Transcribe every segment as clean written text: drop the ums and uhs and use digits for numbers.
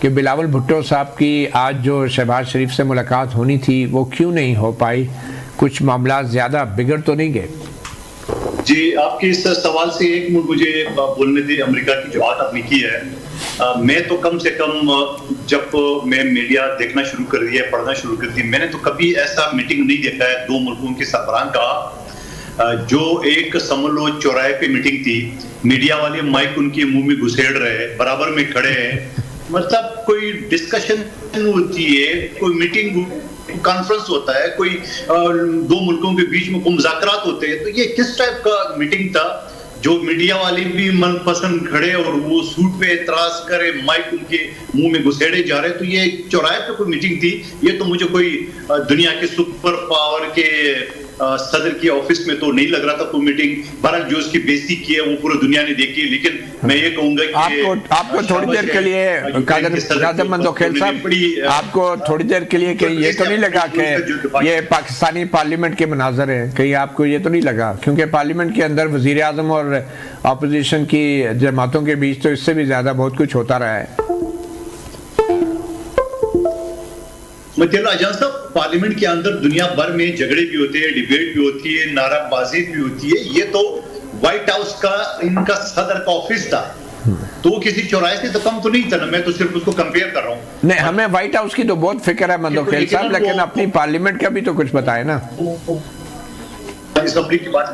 کہ بلاول بھٹو صاحب کی آج جو شہباز شریف سے ملاقات ہونی تھی وہ کیوں نہیں ہو پائی؟ کچھ معاملات زیادہ بگڑ تو نہیں گئے؟ جی، آپ کے اس سوال سے ایک مجھے بولنے دے، امریکہ کی جو بات آپ نے کی ہے، میں تو کم سے کم جب میں میڈیا دیکھنا شروع کر دیا، پڑھنا شروع کر دی، میں نے تو کبھی ایسا میٹنگ نہیں دیکھا ہے دو ملکوں کے سربراہان کا جو ایک سمجھ لو چوراہے پہ میٹنگ تھی، میڈیا والے مائک ان کے منہ میں گھسیڑ رہے، برابر میں کھڑے ہیں، مطلب کوئی ڈسکشن ہوتی ہے، کوئی میٹنگ کانفرنس ہوتا ہے، کوئی دو ملکوں کے بیچ میں کوئی مذاکرات ہوتے ہیں، تو یہ کس ٹائپ کا میٹنگ تھا جو میڈیا والے بھی من پسند کھڑے اور وہ سوٹ پہ اعتراض کرے، مائک ان کے منہ میں گھسیڑے جا رہے؟ تو یہ چوراہے پہ کوئی میٹنگ تھی؟ یہ تو مجھے کوئی دنیا کے سپر پاور کے صدر کی آفس میں تو نہیں لگ رہا تھا کوئی میٹنگ۔ بہرحال جو اس کی بےزتی کی ہے وہ پورے دنیا نے دیکھی ہے، لیکن میں یہ کہوں گا کہ آپ کو تھوڑی دیر کے لیے قادر مندوخیل صاحب، آپ کو تھوڑی دیر کے لیے کہیں یہ تو نہیں لگا کہ یہ پاکستانی پارلیمنٹ کے مناظر ہیں؟ کہیں آپ کو یہ تو نہیں لگا؟ کیونکہ پارلیمنٹ کے اندر وزیر اعظم اور اپوزیشن کی جماعتوں کے بیچ تو اس سے بھی زیادہ بہت کچھ ہوتا رہا ہے۔ جان صاحب، پارلیمنٹ کے اندر دنیا بھر میں جھگڑے بھی ہوتے ہیں، ڈیبیٹ بھی ہوتی ہے، نعرہ بازی بھی ہوتی ہے۔ یہ تو وائٹ ہاؤس کا ان کا صدر کا آفس تھا، تو وہ کسی چوراہے سے تو کم تو نہیں تھا نا، میں تو صرف اس کو کمپیئر کر رہا ہوں۔ نہیں، ہمیں وائٹ ہاؤس کی تو بہت فکر ہے مندوخیل صاحب، لیکن اپنی پارلیمنٹ کا بھی تو کچھ بتائے نا۔ اسمبلی کی بات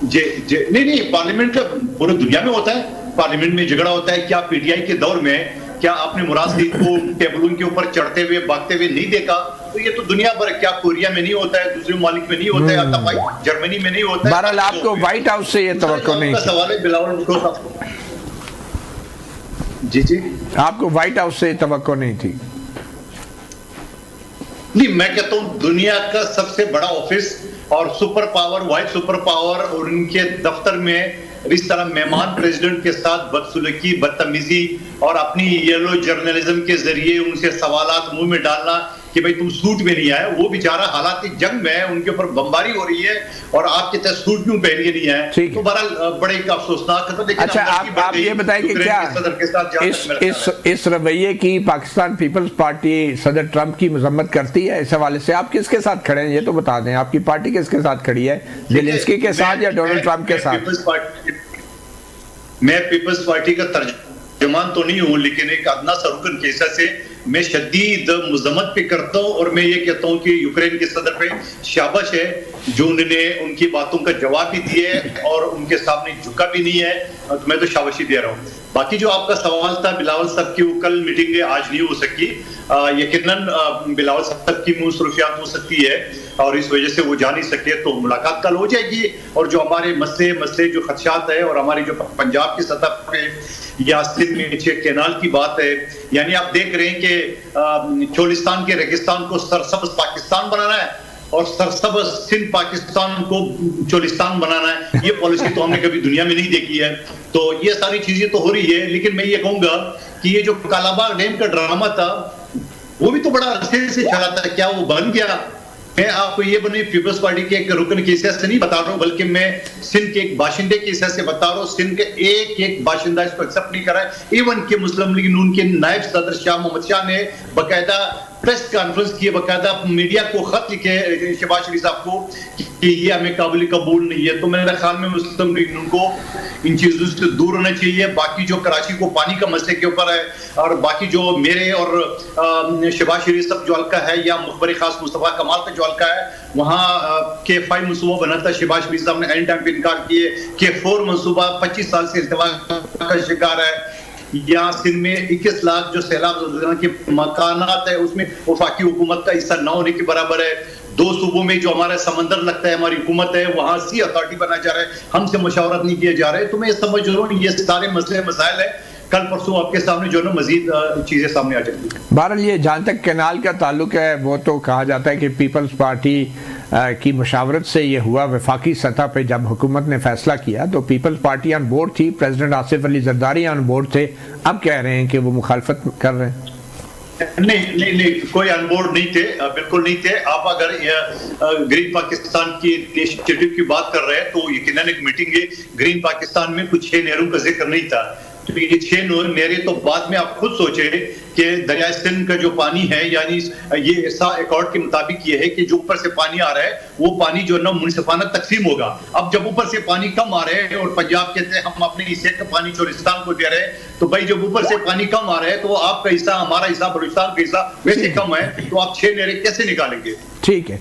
جی نہیں، پارلیمنٹ کا پورے دنیا میں ہوتا ہے، پارلیمنٹ میں جھگڑا ہوتا ہے۔ کیا پی ٹی آئی کے دور میں کیا آپ نے مراد سعید کو ٹیبلوں کے اوپر چڑھتے ہوئے بھاگتے ہوئے نہیں دیکھا؟ تو یہ تو دنیا بھر، کیا کوریا میں نہیں ہوتا ہے، دوسرے ممالک میں نہیں ہوتا ہے، جرمنی میں نہیں ہوتا ہے۔ بہرحال آپ کو وائٹ ہاؤس سے یہ توقع نہیں تھی؟ سوال ہے بلاول بھٹو صاحب، جی آپ کو وائٹ ہاؤس سے توقع نہیں تھی؟ نہیں، میں کہتا ہوں دنیا کا سب سے بڑا آفس اور سپر پاور، واحد سپر پاور، اور ان کے دفتر میں اس طرح مہمان پریزیڈنٹ کے ساتھ بدسلوکی، بدتمیزی اور اپنی یلو جرنلزم کے ذریعے ان سے سوالات منہ میں ڈالنا کہ بھئی تم سوٹ میں نہیں آئے۔ وہ بیچارہ حالات جنگ میں ہے، ان کے اوپر بمباری ہو رہی ہے اور آپ کے تحت سوٹ کیوں پہن کے نہیں آئے؟ تو بہرحال بڑے ایک افسوسناک ہے۔ اچھا، آپ یہ بتائیں کہ کیا اس رویے کی پاکستان پیپلز پارٹی صدر ٹرمپ کی مذمت کرتی ہے؟ اس حوالے سے آپ کس کے ساتھ کھڑے ہیں یہ تو بتا دیں، آپ کی پارٹی کس کے ساتھ کھڑی ہے؟ زیلنسکی کے ساتھ یا ڈونلڈ ٹرمپ کے ساتھ؟ میں پیپلز پارٹی کا ترجمان تو نہیں ہوں، لیکن ایک ادنا سا رکن کے حصہ سے میں شدید مذمت پہ کرتا ہوں، اور میں یہ کہتا ہوں کہ یوکرین کے صدر پہ شاباش ہے جو انہوں نے ان کی باتوں کا جواب بھی دیا ہے اور ان کے سامنے جھکا بھی نہیں ہے، تو میں تو شاباشی دے رہا ہوں۔ باقی جو آپ کا سوال تھا بلاول صاحب کی، وہ کل میٹنگ آج نہیں ہو سکی، یقیناً بلاول صاحب کی مصروفیات ہو سکتی ہے اور اس وجہ سے وہ جا نہیں سکے، تو ملاقات کل ہو جائے گی۔ اور جو ہمارے مسئلے جو خدشات ہے، اور ہماری جو پنجاب کی سطح پہ یا سندھ میں کینال کی بات ہے، یعنی آپ دیکھ رہے ہیں کہ چولستان کے ریگستان کو سرسبز پاکستان بنانا ہے اور سرسبز سندھ پاکستان کو چولستان بنانا ہے۔ یہ پالیسی تو ہم نے کبھی دنیا میں نہیں دیکھی ہے، تو یہ ساری چیزیں تو ہو رہی ہے۔ لیکن میں یہ کہوں گا کہ یہ جو کالا باغ ڈیم کا ڈرامہ تھا وہ بھی تو بڑا عرصے سے چلا تھا، کیا وہ بن گیا؟ میں آپ کو یہ بنی پیپلز پارٹی کے ایک رکن کے حصے سے نہیں بتا رہا ہوں، بلکہ میں سندھ کے ایک باشندے کے حصے سے بتا رہا ہوں۔ سندھ کے ایک باشندہ اس کو ایکسپٹ نہیں کرا ہے، ایون کہ مسلم لیگ نون کے نائب صدر شاہ محمد شاہ نے باقاعدہ پریس کانفرنس کی، باقاعدہ میڈیا کو خط لکھے شہباز شریف صاحب کو کہ یہ ہمیں قابل قبول نہیں ہے۔ تو میرے خیال میں مسلم لیگ نون کو ان چیزوں سے دور ہونا چاہیے۔ باقی جو کراچی کو پانی کا مسئلے کے اوپر ہے، اور باقی جو میرے اور شہباز شریف صاحب جو حلقہ ہے یا مخبر خاص مصطفیٰ کمال کا جو حلقہ ہے، وہاں K5 منصوبہ بنا تھا، شہباز شریف صاحب نے اینڈ ٹائم پہ انکار کیے۔ K4 منصوبہ 25 سال سے التوا کا شکار ہے۔ یہاں سندھ میں 21 لاکھ جو سیلاب کے مکانات ہے، اس میں وفاقی حکومت کا حصہ نہ ہونے کے برابر ہے۔ 2 صوبوں میں جو ہمارا سمندر لگتا ہے ہماری حکومت ہے، وہاں سی اتھارٹی بنا جا رہا ہے، ہم سے مشاورت نہیں کیے جا رہے۔ تو میں سمجھ رہا ہوں یہ سارے مسئلے مسائل ہیں، کل پرسوں آپ کے سامنے جو ہے مزید چیزیں سامنے آ جائیں گی۔ بہرحال یہ جہاں تک کینال کا تعلق ہے، وہ تو کہا جاتا ہے کہ پیپلز پارٹی کی مشاورت سے یہ ہوا۔ وفاقی سطح پہ جب حکومت نے فیصلہ کیا تو پیپلز پارٹی آن بورڈ تھی، president Asif Ali Zardari on board تھے، اب کہہ رہے ہیں کہ وہ مخالفت کر رہے ہیں۔ نہیں، کوئی ان بورڈ نہیں تھے، بالکل نہیں تھے۔ آپ اگر گرین پاکستان کی انیشیٹو کی بات کر رہے ہیں تو یقیناً ایک میٹنگ ہے گرین پاکستان میں، کچھ 6 نہروں کا ذکر نہیں تھا۔ تو یہ 6 نہریں تو بعد میں آپ خود سوچیں کہ دریائے سندھ کا جو پانی ہے یعنی یہ حصہ ایکارڈ کے مطابق یہ ہے کہ جو اوپر سے پانی آ رہا ہے وہ پانی جو ہے نا منصفانہ تقسیم ہوگا. اب جب اوپر سے پانی کم آ رہے ہیں اور پنجاب کہتے ہیں ہم اپنے حصے کا پانی چولستان کو دے رہے ہیں, تو بھائی جب اوپر سے پانی کم آ رہا ہے تو آپ کا حصہ, ہمارا حصہ, بلوچستان کا حصہ ویسے کم ہے, تو آپ 6 نہریں کیسے نکالیں گے؟ ٹھیک ہے,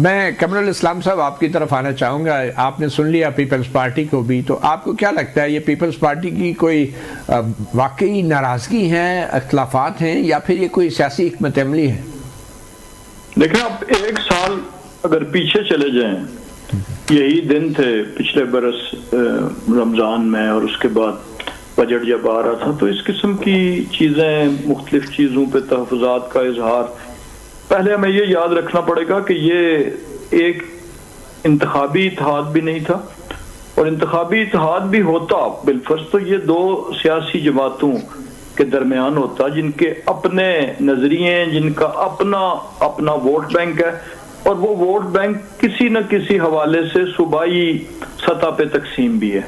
میں کمرل اسلام صاحب آپ کی طرف آنا چاہوں گا. آپ نے سن لیا پیپلز پارٹی کو بھی, تو آپ کو کیا لگتا ہے یہ پیپلز پارٹی کی کوئی واقعی ناراضگی ہیں, اختلافات ہیں, یا پھر یہ کوئی سیاسی حکمت عملی ہے؟ دیکھیں اب 1 سال اگر پیچھے چلے جائیں, یہی دن تھے پچھلے برس رمضان میں, اور اس کے بعد بجٹ جب آ رہا تھا, تو اس قسم کی چیزیں, مختلف چیزوں پہ تحفظات کا اظہار. پہلے ہمیں یہ یاد رکھنا پڑے گا کہ یہ ایک انتخابی اتحاد بھی نہیں تھا, اور انتخابی اتحاد بھی ہوتا بالفرض تو یہ 2 سیاسی جماعتوں کے درمیان ہوتا جن کے اپنے نظریے, جن کا اپنا ووٹ بینک ہے, اور وہ ووٹ بینک کسی نہ کسی حوالے سے صوبائی سطح پہ تقسیم بھی ہے.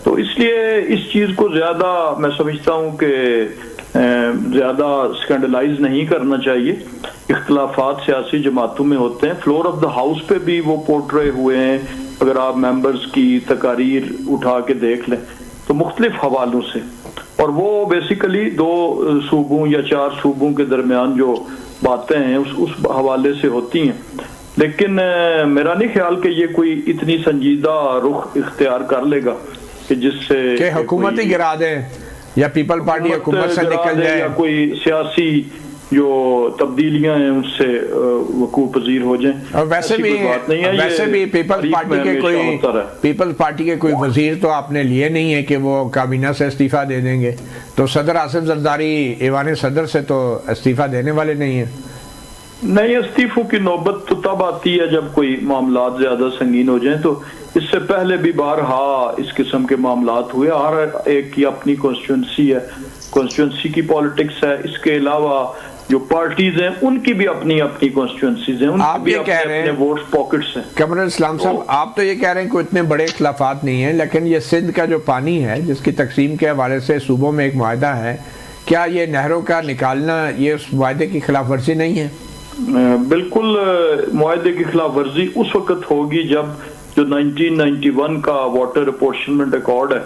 تو اس لیے اس چیز کو زیادہ میں سمجھتا ہوں کہ زیادہ سکینڈلائز نہیں کرنا چاہیے. اختلافات سیاسی جماعتوں میں ہوتے ہیں, فلور آف دا ہاؤس پہ بھی وہ پورٹرے ہوئے ہیں. اگر آپ ممبرز کی تقاریر اٹھا کے دیکھ لیں تو مختلف حوالوں سے, اور وہ بیسیکلی 2 صوبوں یا 4 صوبوں کے درمیان جو باتیں ہیں اس حوالے سے ہوتی ہیں. لیکن میرا نہیں خیال کہ یہ کوئی اتنی سنجیدہ رخ اختیار کر لے گا کہ جس سے کہ حکومت ہی گرا دے, یا پیپل پارٹی حکومت سے نکل جائے, یا کوئی سیاسی جو تبدیلیاں ہیں اس سے وقوع پذیر ہو جائیں. اور ویسے بھی پیپلز پارٹی کے کوئی وزیر تو آپ نے لیے نہیں ہے کہ وہ کابینہ سے استعفیٰ دے دیں گے, تو صدر آصف زرداری ایوان صدر سے تو استعفیٰ دینے والے نہیں ہیں. نہیں, استعفوں کی نوبت تو تب آتی ہے جب کوئی معاملات زیادہ سنگین ہو جائیں. تو اس سے پہلے بھی بارہا اس قسم کے معاملات ہوئے. ہر ایک کی اپنی کانسٹیٹوئنسی ہے, کانسٹیٹوئنسی کی پالیٹکس ہے. اس کے علاوہ جو پارٹیز ہیں ان کی بھی اپنی کانسٹیٹوئنسیز ہیں, ان کی بھی اپنے ووٹ پاکٹس ہیں. کمرل اسلام صاحب, آپ تو یہ کہہ رہے ہیں کہ اتنے بڑے اختلافات نہیں ہیں, لیکن یہ سندھ کا جو پانی ہے جس کی تقسیم کے حوالے سے صوبوں میں ایک معاہدہ ہے, کیا یہ نہروں کا نکالنا یہ اس معاہدے کی خلاف ورزی نہیں ہے؟ بالکل معاہدے کی خلاف ورزی اس وقت ہوگی جب جو 1991 کا واٹر اپورشنمنٹ ایکارڈ ہے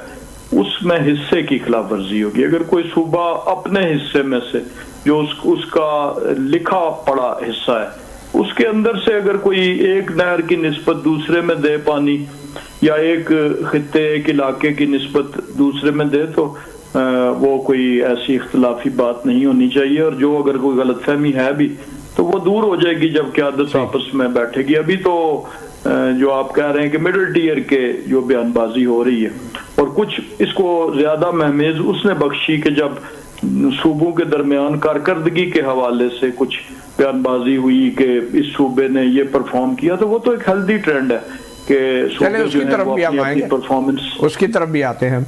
اس میں حصے کی خلاف ورزی ہوگی. اگر کوئی صوبہ اپنے حصے میں سے جو اس کا لکھا پڑا حصہ ہے اس کے اندر سے اگر کوئی ایک نہر کی نسبت دوسرے میں دے پانی, یا ایک خطے ایک علاقے کی نسبت دوسرے میں دے, تو وہ کوئی ایسی اختلافی بات نہیں ہونی چاہیے. اور جو اگر کوئی غلط فہمی ہے بھی تو وہ دور ہو جائے گی جب قیادت آپس میں بیٹھے گی. ابھی تو جو آپ کہہ رہے ہیں کہ مڈل ٹیئر کے جو بیان بازی ہو رہی ہے, اور کچھ اس کو زیادہ مہمیز اس نے بخشی کہ جب صوبوں کے درمیان کارکردگی کے حوالے سے کچھ بیان بازی ہوئی کہ اس صوبے نے یہ پرفارم کیا, تو وہ تو ایک ہیلدی ٹرینڈ ہے کہ اس کی طرف بھی آتے ہیں.